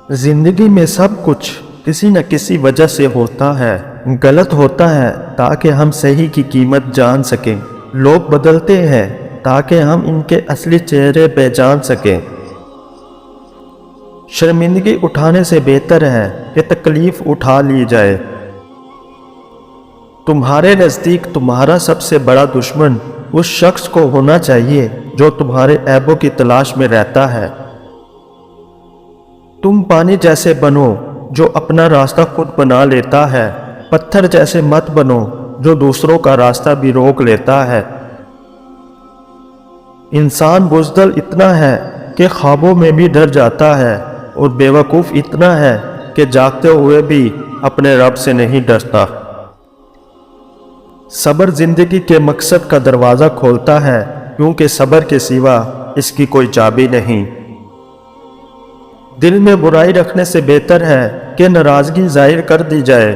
زندگی میں سب کچھ کسی نہ کسی وجہ سے ہوتا ہے، غلط ہوتا ہے تاکہ ہم صحیح کی قیمت جان سکیں۔ لوگ بدلتے ہیں تاکہ ہم ان کے اصلی چہرے پہچان سکیں۔ شرمندگی اٹھانے سے بہتر ہے کہ تکلیف اٹھا لی جائے۔ تمہارے نزدیک تمہارا سب سے بڑا دشمن اس شخص کو ہونا چاہیے جو تمہارے عیبوں کی تلاش میں رہتا ہے۔ تم پانی جیسے بنو جو اپنا راستہ خود بنا لیتا ہے، پتھر جیسے مت بنو جو دوسروں کا راستہ بھی روک لیتا ہے۔ انسان بزدل اتنا ہے کہ خوابوں میں بھی ڈر جاتا ہے، اور بیوقوف اتنا ہے کہ جاگتے ہوئے بھی اپنے رب سے نہیں ڈرتا۔ صبر زندگی کے مقصد کا دروازہ کھولتا ہے، کیونکہ صبر کے سوا اس کی کوئی چابی نہیں۔ دل میں برائی رکھنے سے بہتر ہے کہ ناراضگی ظاہر کر دی جائے۔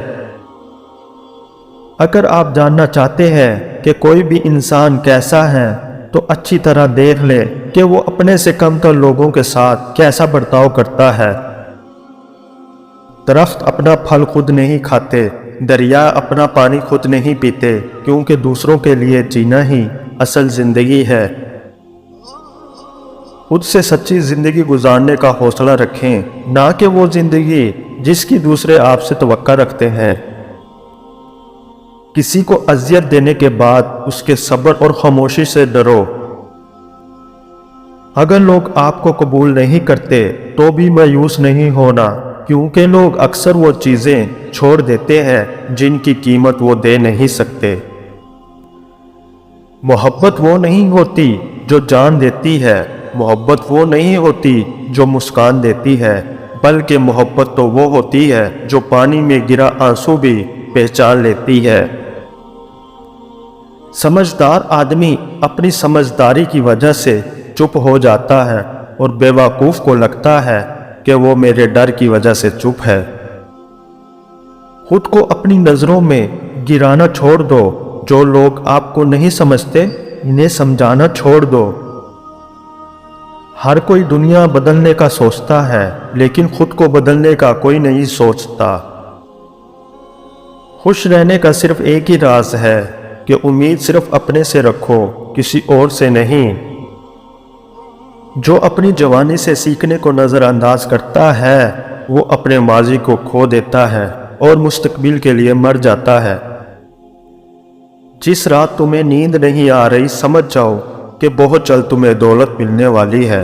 اگر آپ جاننا چاہتے ہیں کہ کوئی بھی انسان کیسا ہے تو اچھی طرح دیکھ لیں کہ وہ اپنے سے کم تر لوگوں کے ساتھ کیسا برتاؤ کرتا ہے۔ درخت اپنا پھل خود نہیں کھاتے، دریا اپنا پانی خود نہیں پیتے، کیونکہ دوسروں کے لیے جینا ہی اصل زندگی ہے۔ خود سے سچی زندگی گزارنے کا حوصلہ رکھیں، نہ کہ وہ زندگی جس کی دوسرے آپ سے توقع رکھتے ہیں۔ کسی کو اذیت دینے کے بعد اس کے صبر اور خاموشی سے ڈرو۔ اگر لوگ آپ کو قبول نہیں کرتے تو بھی مایوس نہیں ہونا، کیونکہ لوگ اکثر وہ چیزیں چھوڑ دیتے ہیں جن کی قیمت وہ دے نہیں سکتے۔ محبت وہ نہیں ہوتی جو جان دیتی ہے، محبت وہ نہیں ہوتی جو مسکان دیتی ہے، بلکہ محبت تو وہ ہوتی ہے جو پانی میں گرا آنسو بھی پہچان لیتی ہے۔ سمجھدار آدمی اپنی سمجھداری کی وجہ سے چپ ہو جاتا ہے، اور بیوقوف کو لگتا ہے کہ وہ میرے ڈر کی وجہ سے چپ ہے۔ خود کو اپنی نظروں میں گرانا چھوڑ دو۔ جو لوگ آپ کو نہیں سمجھتے انہیں سمجھانا چھوڑ دو۔ ہر کوئی دنیا بدلنے کا سوچتا ہے، لیکن خود کو بدلنے کا کوئی نہیں سوچتا۔ خوش رہنے کا صرف ایک ہی راز ہے کہ امید صرف اپنے سے رکھو، کسی اور سے نہیں۔ جو اپنی جوانی سے سیکھنے کو نظر انداز کرتا ہے وہ اپنے ماضی کو کھو دیتا ہے اور مستقبل کے لیے مر جاتا ہے۔ جس رات تمہیں نیند نہیں آ رہی، سمجھ جاؤ کہ بہت جلد تمہیں دولت ملنے والی ہے۔